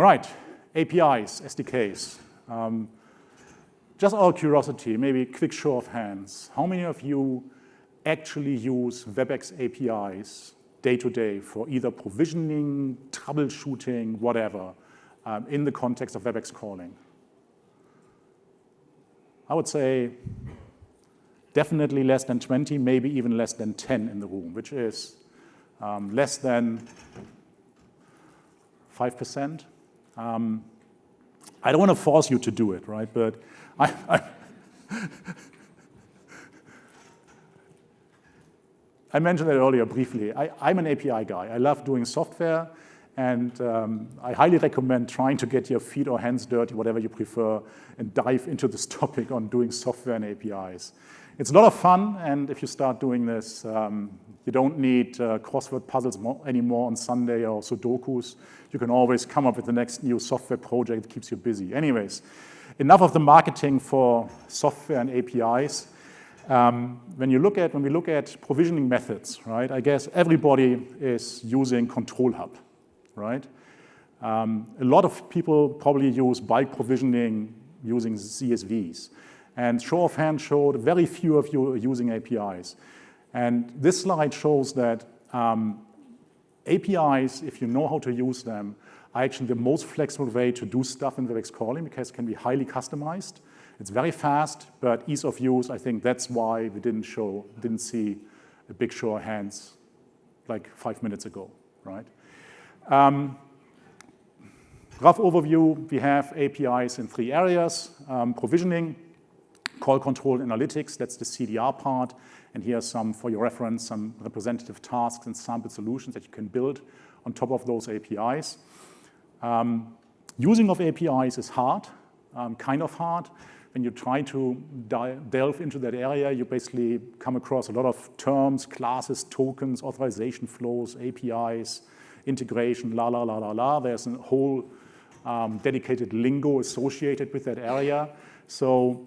All right, APIs, SDKs. Just out of curiosity, maybe quick show of hands. How many of you actually use Webex APIs day to day for either provisioning, troubleshooting, whatever, in the context of Webex calling? I would say definitely less than 20, maybe even less than 10 in the room, which is less than 5%. I don't want to force you to do it, right? But I mentioned it earlier briefly. I'm an API guy. I love doing software, and I highly recommend trying to get your feet or hands dirty, whatever you prefer, and dive into this topic on doing software and APIs. It's a lot of fun, and if you start doing this, you don't need crossword puzzles anymore on Sunday or Sudokus. You can always come up with the next new software project that keeps you busy. Anyways, enough of the marketing for software and APIs. When we look at provisioning methods, right? I guess everybody is using Control Hub, right? A lot of people probably use bulk provisioning using CSVs. And show of hands showed very few of you are using APIs. And this slide shows that APIs, if you know how to use them, are actually the most flexible way to do stuff in Webex calling because it can be highly customized. It's very fast, but ease of use, I think that's why we didn't see a big show of hands like 5 minutes ago, right? Rough overview, we have APIs in 3 areas: provisioning, call control, analytics, that's the CDR part. And here are some, for your reference, some representative tasks and sample solutions that you can build on top of those APIs. Using of APIs is hard, kind of hard. When you try to delve into that area, you basically come across a lot of terms, classes, tokens, authorization flows, APIs, integration, la, la, la, la, la. There's a whole dedicated lingo associated with that area. So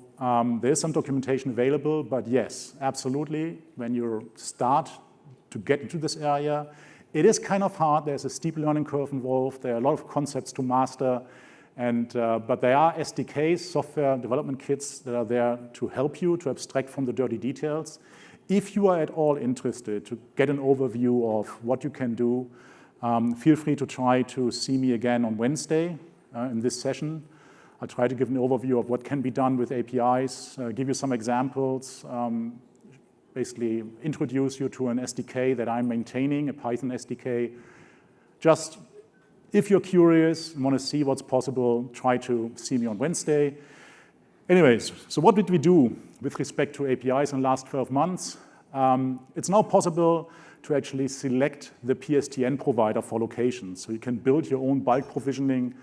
there's some documentation available, but yes, absolutely, when you start to get into this area, it is kind of hard. There's a steep learning curve involved. There are a lot of concepts to master, but there are SDKs, software development kits, that are there to help you to abstract from the dirty details. If you are at all interested to get an overview of what you can do, feel free to try to see me again on Wednesday in this session. I'll try to give an overview of what can be done with APIs, give you some examples, basically introduce you to an SDK that I'm maintaining, a Python SDK. Just if you're curious and want to see what's possible, try to see me on Wednesday. Anyways, so what did we do with respect to APIs in the last 12 months? It's now possible to actually select the PSTN provider for locations. So you can build your own bulk provisioning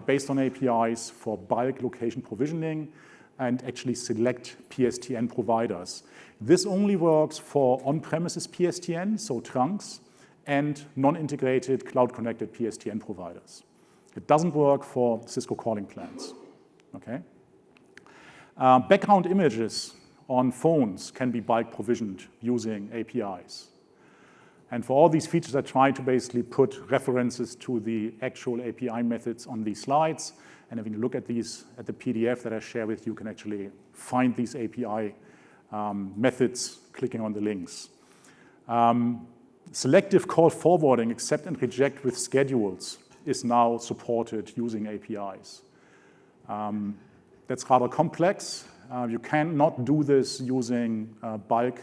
based on APIs for bulk location provisioning and actually select PSTN providers. This only works for on-premises PSTN, so trunks, and non-integrated cloud-connected PSTN providers. It doesn't work for Cisco calling plans, okay? Background images on phones can be bulk provisioned using APIs. And for all these features, I try to basically put references to the actual API methods on these slides. And if you look at these, at the PDF that I share with you, you can actually find these API methods clicking on the links. Selective call forwarding, accept and reject with schedules, is now supported using APIs. That's rather complex. You cannot do this using bulk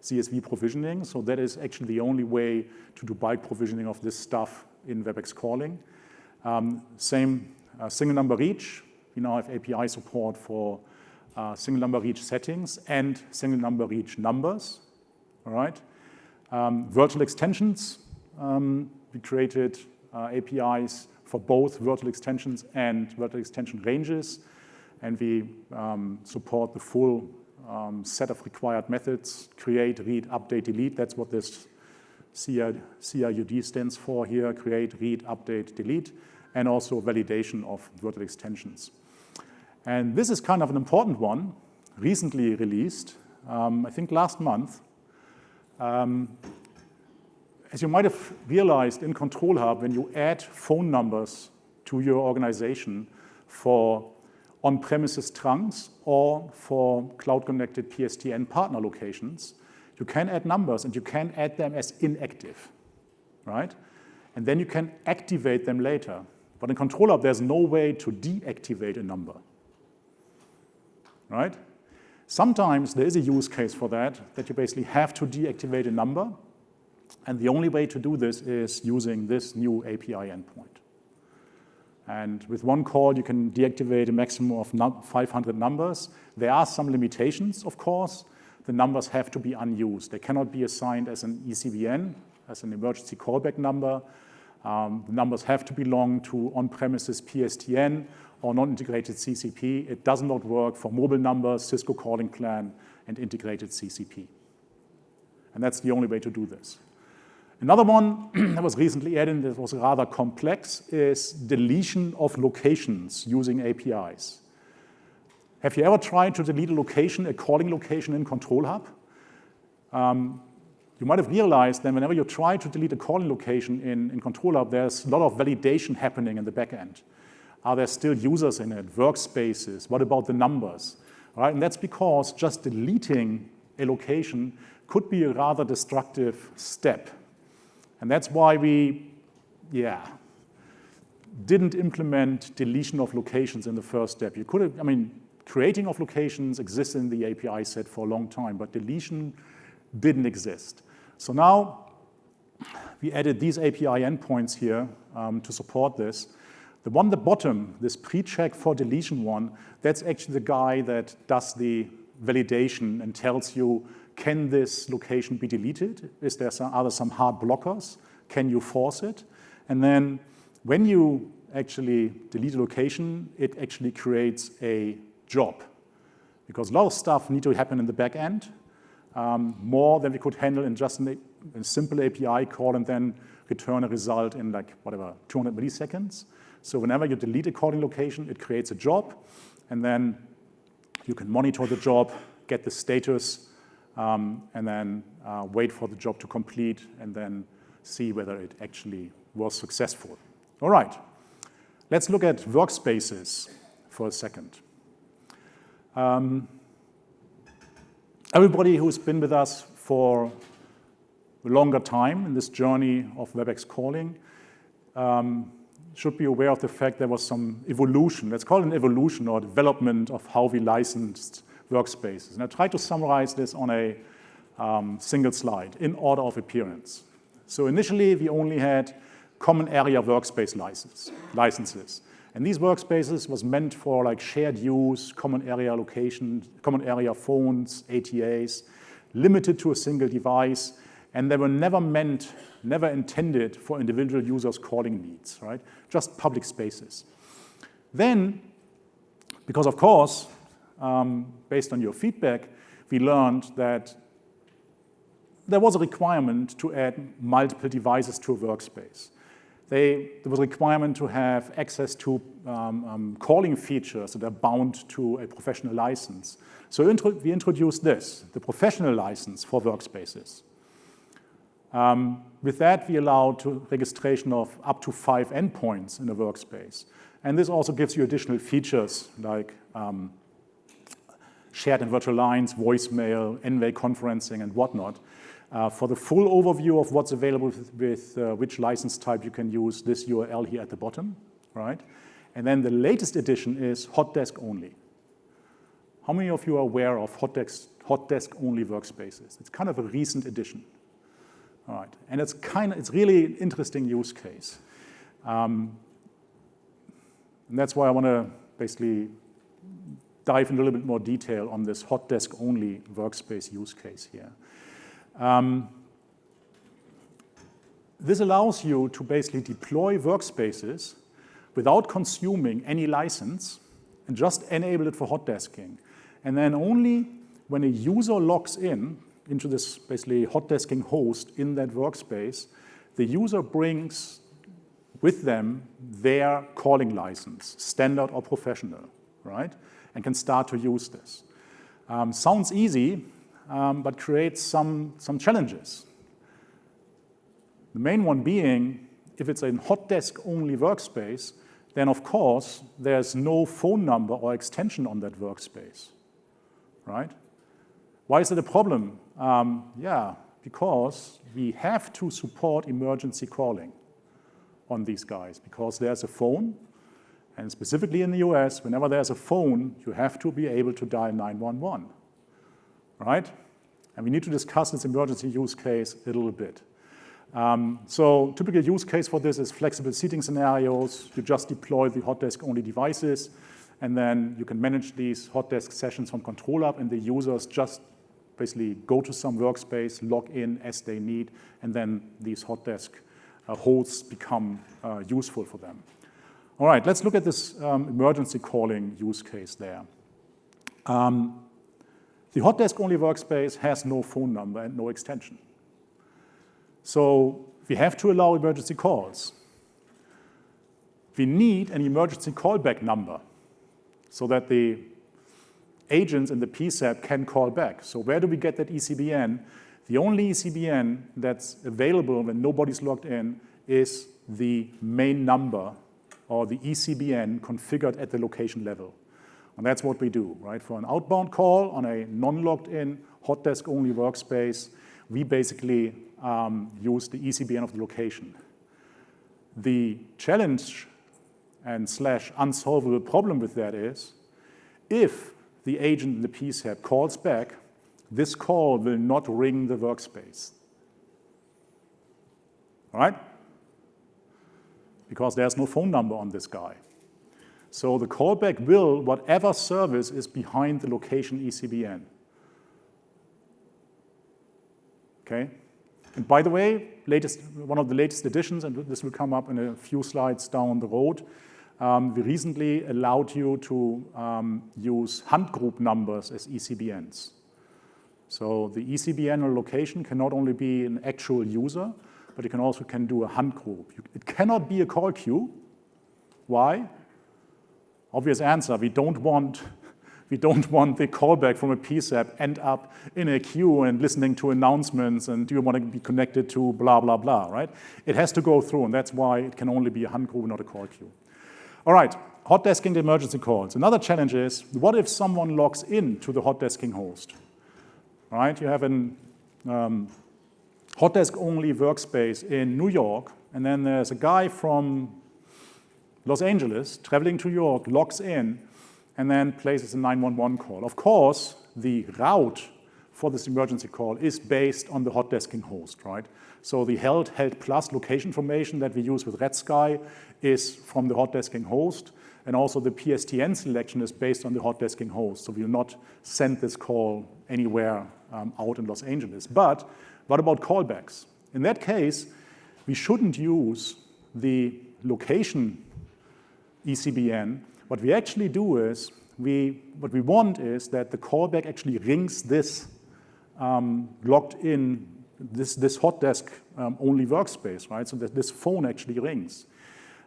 CSV provisioning, so that is actually the only way to do bulk provisioning of this stuff in Webex calling. Same single number reach. We now have API support for single number reach settings and single number reach numbers, all right? Virtual extensions. We created APIs for both virtual extensions and virtual extension ranges, and we support the full set of required methods: create, read, update, delete. That's what this CRUD stands for here: create, read, update, delete, and also validation of virtual extensions. And this is kind of an important one, recently released, I think last month. As you might have realized in Control Hub, when you add phone numbers to your organization for on-premises trunks or for cloud-connected PSTN partner locations, you can add numbers and you can add them as inactive, right? And then you can activate them later. But in Control Hub, there's no way to deactivate a number, right? Sometimes there is a use case for that you basically have to deactivate a number. And the only way to do this is using this new API endpoint. And with one call, you can deactivate a maximum of 500 numbers. There are some limitations, of course. The numbers have to be unused. They cannot be assigned as an ECBN, as an emergency callback number. The numbers have to belong to on-premises PSTN or non-integrated CCP. It does not work for mobile numbers, Cisco calling plan, and integrated CCP. And that's the only way to do this. Another one that was recently added that was rather complex is deletion of locations using APIs. Have you ever tried to delete a location, a calling location in Control Hub? You might have realized that whenever you try to delete a calling location in Control Hub, there's a lot of validation happening in the back end. Are there still users in it, workspaces? What about the numbers? All right, and that's because just deleting a location could be a rather destructive step. And that's why we, didn't implement deletion of locations in the first step. You could have, creating of locations exists in the API set for a long time, but deletion didn't exist. So now we added these API endpoints here to support this. The one at the bottom, this pre-check for deletion one, that's actually the guy that does the validation and tells you, can this location be deleted? Are there some hard blockers? Can you force it? And then when you actually delete a location, it actually creates a job. Because a lot of stuff needs to happen in the back end, more than we could handle in just a simple API call and then return a result in 200 milliseconds. So whenever you delete a calling location, it creates a job, and then you can monitor the job, get the status, and then wait for the job to complete, and then see whether it actually was successful. All right, let's look at workspaces for a second. Everybody who's been with us for a longer time in this journey of Webex calling should be aware of the fact there was some evolution. Let's call it an evolution or development of how we licensed workspaces. And I tried to summarize this on a single slide in order of appearance. So initially, we only had common area workspace licenses. And these workspaces was meant for shared use, common area location, common area phones, ATAs, limited to a single device. And they were never intended for individual users' calling needs, right? Just public spaces. Then, because of course, based on your feedback, we learned that there was a requirement to add multiple devices to a workspace. There was a requirement to have access to calling features that are bound to a professional license. So we introduced this, the professional license for workspaces. With that, we allowed registration of up to 5 endpoints in a workspace. And this also gives you additional features like shared and virtual lines, voicemail, N-way conferencing, and whatnot. For the full overview of what's available with which license type you can use, this URL here at the bottom, right? And then the latest edition is hot desk only. How many of you are aware of hot desk only workspaces? It's kind of a recent addition. All right, and it's really an interesting use case. And that's why I want to basically dive in a little bit more detail on this hot desk only workspace use case here. This allows you to basically deploy workspaces without consuming any license and just enable it for hot desking. And then only when a user logs into this basically hot desking host in that workspace, the user brings with them their calling license, standard or professional, right? And can start to use this. Sounds easy, but creates some challenges. The main one being, if it's a hot desk only workspace, then of course there's no phone number or extension on that workspace, right? Why is it a problem? Yeah, because we have to support emergency calling on these guys, because there's a phone, and specifically in the US, whenever there's a phone, you have to be able to dial 911, right? And we need to discuss this emergency use case a little bit. So typical use case for this is flexible seating scenarios. You just deploy the hot desk only devices, and then you can manage these hot desk sessions from control up, and the users just basically go to some workspace, log in as they need, and then these hot desk hosts become useful for them. All right, let's look at this emergency calling use case there. The hot desk only workspace has no phone number and no extension. So we have to allow emergency calls. We need an emergency callback number so that the agents in the PSAP can call back. So where do we get that ECBN? The only ECBN that's available when nobody's logged in is the main number or the ECBN configured at the location level. And that's what we do, right? For an outbound call on a non-logged in hot desk only workspace, we basically use the ECBN of the location. The challenge and / unsolvable problem with that is, if the agent in the PSAP calls back, this call will not ring the workspace. All right? Because there's no phone number on this guy. So the callback will, whatever service is behind the location ECBN. Okay? And by the way, one of the latest additions, and this will come up in a few slides down the road, we recently allowed you to use hunt group numbers as ECBNs. So the ECBN or location can not only be an actual user, but it can do a hunt group. It cannot be a call queue. Why? Obvious answer, we don't want the callback from a PSAP end up in a queue and listening to announcements and do you want to be connected to blah, blah, blah, right? It has to go through, and that's why it can only be a hunt group, not a call queue. All right, hot desking the emergency calls. Another challenge is, what if someone logs in to the hot desking host? All right, you have an hot desk only workspace in New York, and then there's a guy from Los Angeles traveling to New York, logs in, and then places a 911 call. Of course, the route for this emergency call is based on the hot desking host, right? So the held plus location information that we use with RedSky is from the hot desking host, and also the PSTN selection is based on the hot desking host. So we will not send this call anywhere out in Los Angeles. But what about callbacks? In that case, we shouldn't use the location ECBN. What we actually do is, what we want is that the callback actually rings this logged in, this hot desk only workspace, right? So that this phone actually rings.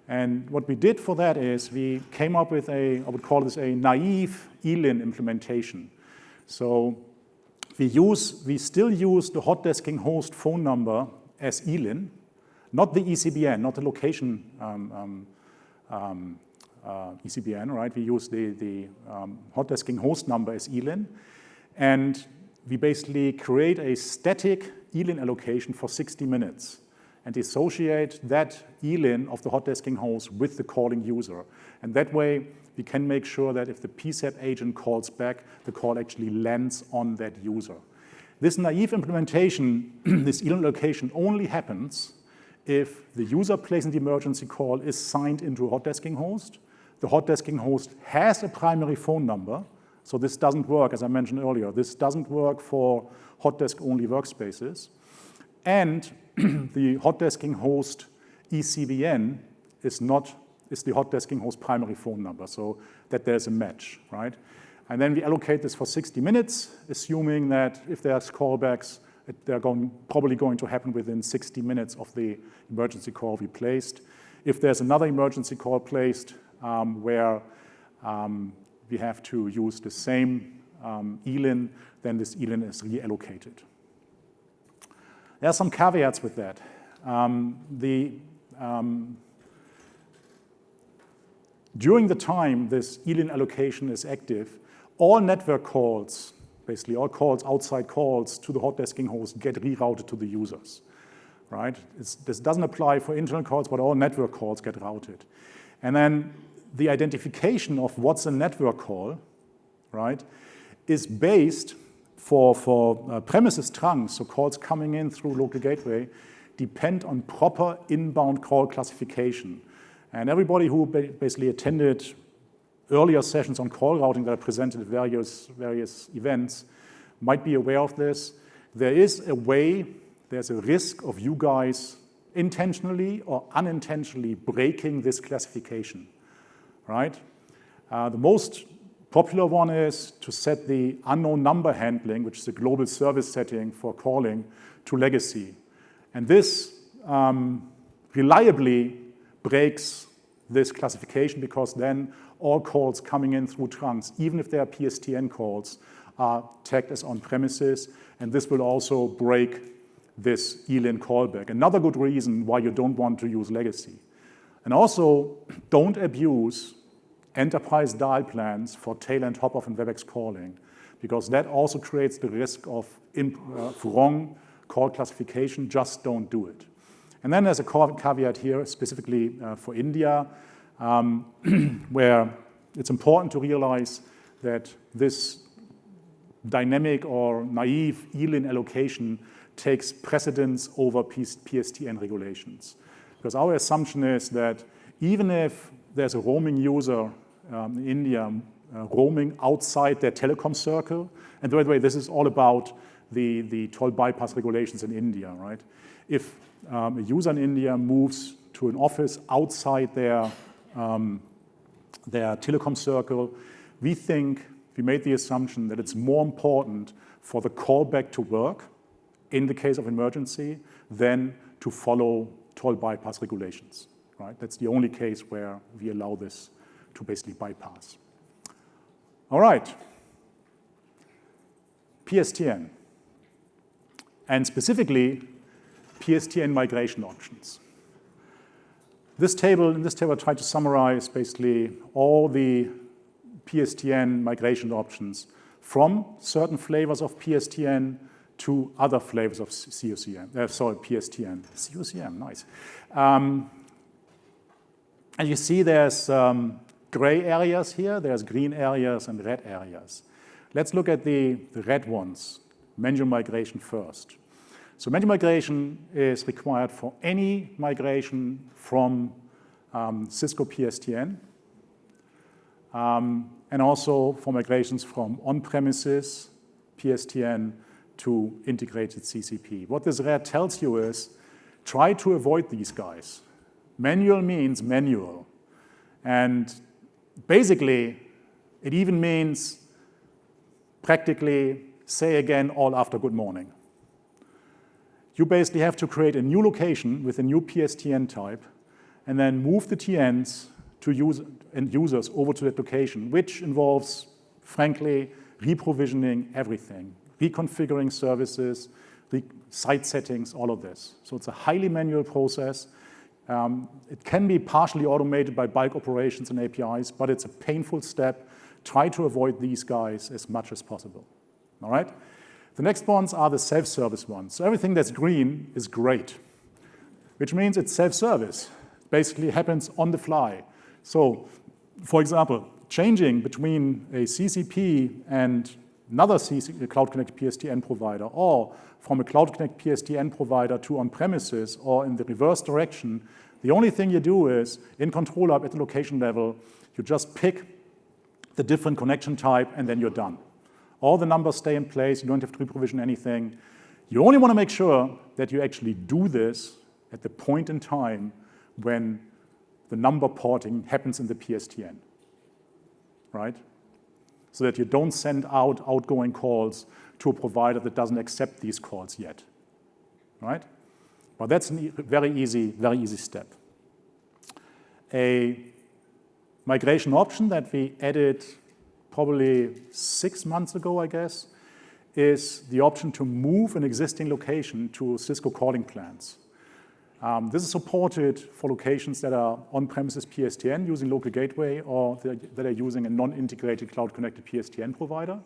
And what we did for that is we came up with I would call this a naive ELIN implementation. So we still use the hot desking host phone number as ELIN, not the ECBN, not the location ECBN, right? We use the hot desking host number as ELIN, and we basically create a static ELIN allocation for 60 minutes and associate that ELIN of the hot desking host with the calling user. And that way, we can make sure that if the PSAP agent calls back, the call actually lands on that user. This naive implementation, this ELIN allocation only happens if the user placing the emergency call is signed into a hot desking host. The hot desking host has a primary phone number, so this doesn't work, as I mentioned earlier. This doesn't work for hot desk only workspaces. And the hot desking host ECBN is the hot desking host primary phone number, so that there's a match, right? And then we allocate this for 60 minutes, assuming that if there's callbacks, they're probably going to happen within 60 minutes of the emergency call we placed. If there's another emergency call placed where we have to use the same ELIN, then this ELIN is reallocated. There are some caveats with that. during the time this ELIN allocation is active, all network calls, basically all calls, outside calls to the hot desking host get rerouted to the users, right? This doesn't apply for internal calls, but all network calls get routed. And then the identification of what's a network call, right, is based for premises trunks, so calls coming in through local gateway, depend on proper inbound call classification. And everybody who basically attended earlier sessions on call routing that I presented at various events might be aware of this. There is a way, there's a risk of you guys intentionally or unintentionally breaking this classification, right? The most popular one is to set the unknown number handling, which is a global service setting for calling, to legacy. And this reliably breaks this classification because then all calls coming in through trunks, even if they are PSTN calls, are tagged as on-premises, and this will also break this ELIN callback. Another good reason why you don't want to use legacy. And also, don't abuse enterprise dial plans for tail-end hop-off and Webex calling, because that also creates the risk of wrong call classification. Just don't do it. And then there's a caveat here, specifically for India, where it's important to realize that this dynamic or naive ELIN allocation takes precedence over PSTN regulations. Because our assumption is that even if there's a roaming user in India roaming outside their telecom circle, and by the way, this is all about the toll bypass regulations in India, right? If a user in India moves to an office outside their telecom circle, we made the assumption that it's more important for the callback to work in the case of emergency than to follow toll bypass regulations, right? That's the only case where we allow this to basically bypass. All right, PSTN, and specifically PSTN migration options. In this table, I tried to summarize basically all the PSTN migration options from certain flavors of PSTN to other flavors of PSTN. COCM, nice. And you see there's gray areas here, there's green areas and red areas. Let's look at the red ones, manual migration first. So manual migration is required for any migration from Cisco PSTN, and also for migrations from on-premises PSTN to integrated CCP. What this red tells you is, try to avoid these guys. Manual means manual. And basically, it even means practically say again all after good morning. You basically have to create a new location with a new PSTN type and then move the TNs to users over to that location, which involves, frankly, reprovisioning everything, reconfiguring services, site settings, all of this. So it's a highly manual process. It can be partially automated by bulk operations and APIs, but it's a painful step. Try to avoid these guys as much as possible. All right? The next ones are the self-service ones. So everything that's green is great, which means it's self-service. It basically happens on the fly. So, for example, changing between a CCP and another Cloud Connect PSTN provider, or from a Cloud Connect PSTN provider to on-premises, or in the reverse direction, the only thing you do is, in Control Hub at the location level, you just pick the different connection type, and then you're done. All the numbers stay in place. You don't have to reprovision anything. You only want to make sure that you actually do this at the point in time when the number porting happens in the PSTN, right? So that you don't send out outgoing calls to a provider that doesn't accept these calls yet, right? But that's a very easy step. A migration option that we added probably 6 months ago, I guess, is the option to move an existing location to Cisco calling plans. This is supported for locations that are on-premises PSTN using local gateway or that are using a non-integrated cloud-connected PSTN provider.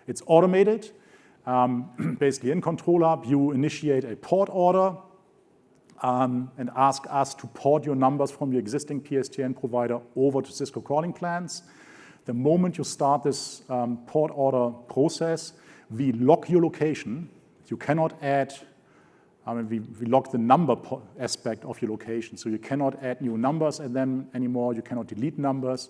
It's automated. Basically, in Control Hub, you initiate a port order and ask us to port your numbers from your existing PSTN provider over to Cisco calling plans. The moment you start this port order process, we lock your location. You cannot add, we lock the number aspect of your location. So you cannot add new numbers and then anymore. You cannot delete numbers.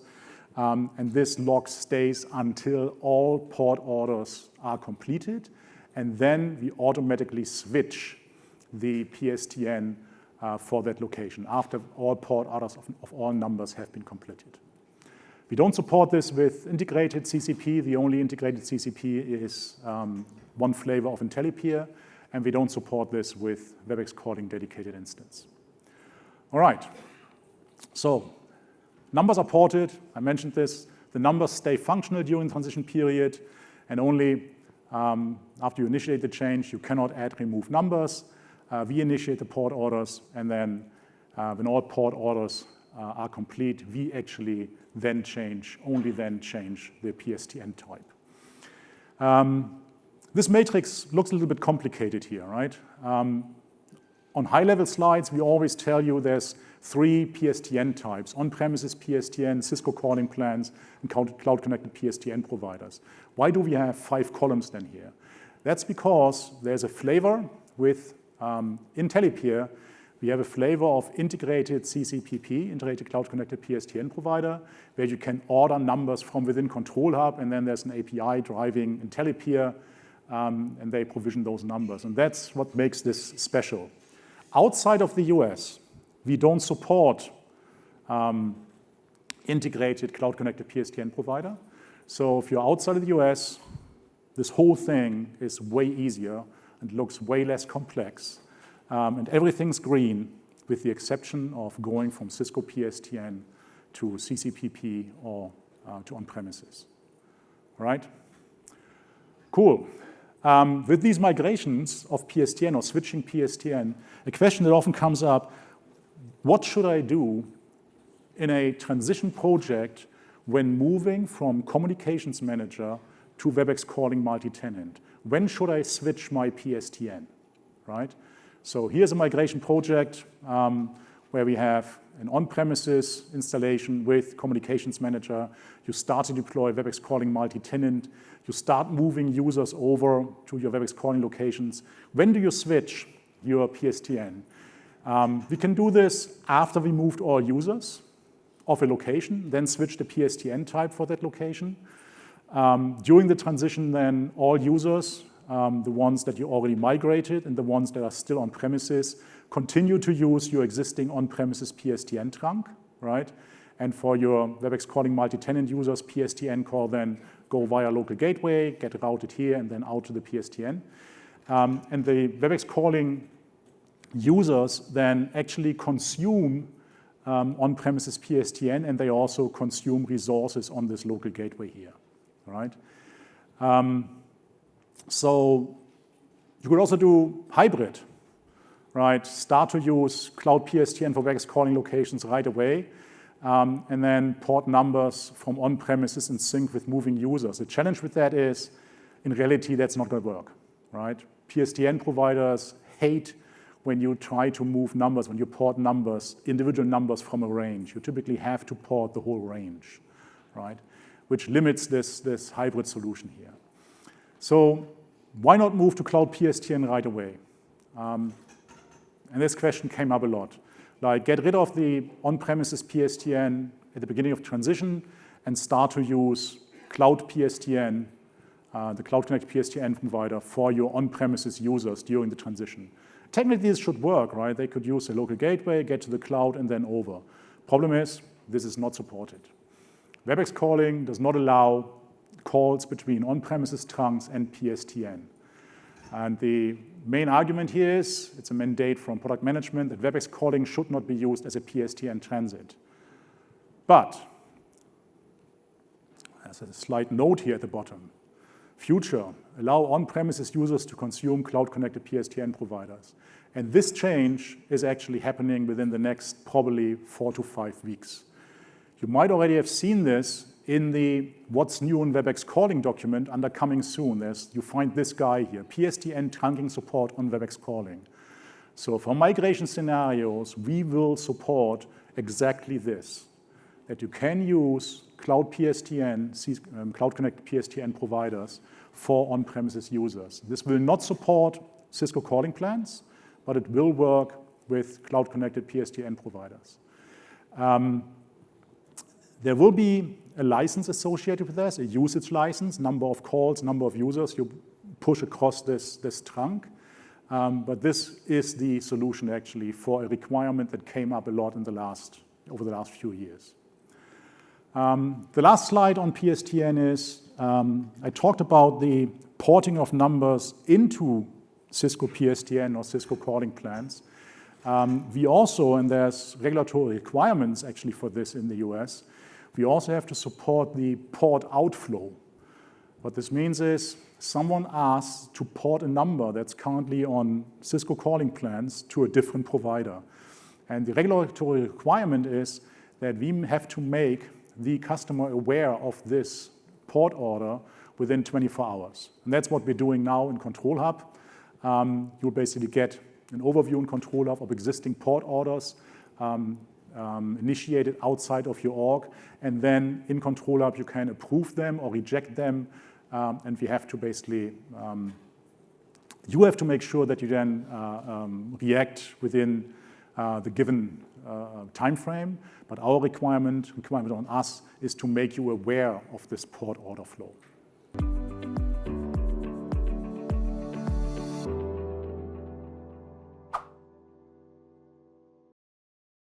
And this lock stays until all port orders are completed. And then we automatically switch the PSTN for that location after all port orders of all numbers have been completed. We don't support this with integrated CCP. The only integrated CCP is one flavor of IntelliPeer, and we don't support this with Webex calling dedicated instance. All right, so numbers are ported. I mentioned this. The numbers stay functional during the transition period, and only after you initiate the change, you cannot add, remove numbers. We initiate the port orders, and then when all port orders are complete, we actually then only then change the PSTN type. This matrix looks a little bit complicated here, right? On high-level slides, we always tell you there's 3 PSTN types: on-premises PSTN, Cisco calling plans, and cloud-connected PSTN providers. Why do we have 5 columns then here? That's because there's a flavor with IntelliPeer. We have a flavor of integrated CCPP, integrated cloud-connected PSTN provider, where you can order numbers from within Control Hub, and then there's an API driving IntelliPeer, and they provision those numbers. And that's what makes this special. Outside of the US, we don't support integrated cloud-connected PSTN provider. So if you're outside of the US, this whole thing is way easier and looks way less complex. And everything's green, with the exception of going from Cisco PSTN to CCPP or to on-premises. All right? Cool. With these migrations of PSTN or switching PSTN, a question that often comes up: what should I do in a transition project when moving from Communications Manager to Webex calling multi-tenant? When should I switch my PSTN, right? So here's a migration project where we have an on-premises installation with Communications Manager. You start to deploy Webex calling multi-tenant. You start moving users over to your Webex calling locations. When do you switch your PSTN? We can do this after we moved all users of a location, then switch the PSTN type for that location. During the transition, then all users, the ones that you already migrated and the ones that are still on premises, continue to use your existing on-premises PSTN trunk, right? And for your Webex calling multi-tenant users, PSTN call then go via local gateway, get routed here, and then out to the PSTN. And the Webex calling users then actually consume on-premises PSTN, and they also consume resources on this local gateway here, all right? So you could also do hybrid, right? Start to use cloud PSTN for Webex calling locations right away, and then port numbers from on-premises in sync with moving users. The challenge with that is, in reality, that's not going to work, right? PSTN providers hate when you try to move numbers, when you port numbers, individual numbers from a range. You typically have to port the whole range, right? Which limits this hybrid solution here. So why not move to cloud PSTN right away? And this question came up a lot. Like, get rid of the on-premises PSTN at the beginning of transition and start to use cloud PSTN, the cloud-connected PSTN provider, for your on-premises users during the transition. Technically, this should work, right? They could use a local gateway, get to the cloud, and then over. Problem is, this is not supported. Webex calling does not allow calls between on-premises trunks and PSTN. And the main argument here is, it's a mandate from product management, that Webex calling should not be used as a PSTN transit. But, there's a slight note here at the bottom. Future, allow on-premises users to consume cloud-connected PSTN providers. And this change is actually happening within the next probably 4 to 5 weeks. You might already have seen this in the What's New in Webex Calling document under Coming Soon. You find this guy here, PSTN trunking support on Webex Calling. So for migration scenarios, we will support exactly this, that you can use Cloud PSTN, Cloud-connected PSTN providers for on-premises users. This will not support Cisco calling plans, but it will work with cloud-connected PSTN providers. There will be a license associated with this, a usage license, number of calls, number of users you push across this trunk. But this is the solution actually for a requirement that came up a lot over the last few years. The last slide on PSTN is, I talked about the porting of numbers into Cisco PSTN or Cisco calling plans. We also, and there's regulatory requirements actually for this in the US, we also have to support the port outflow. What this means is someone asks to port a number that's currently on Cisco calling plans to a different provider. And the regulatory requirement is that we have to make the customer aware of this port order within 24 hours. And that's what we're doing now in Control Hub. You'll basically get an overview in Control Hub of existing port orders initiated outside of your org. And then in Control Hub, you can approve them or reject them. And we have to basically, you have to make sure that you then react within the given time frame. But our requirement on us is to make you aware of this port order flow.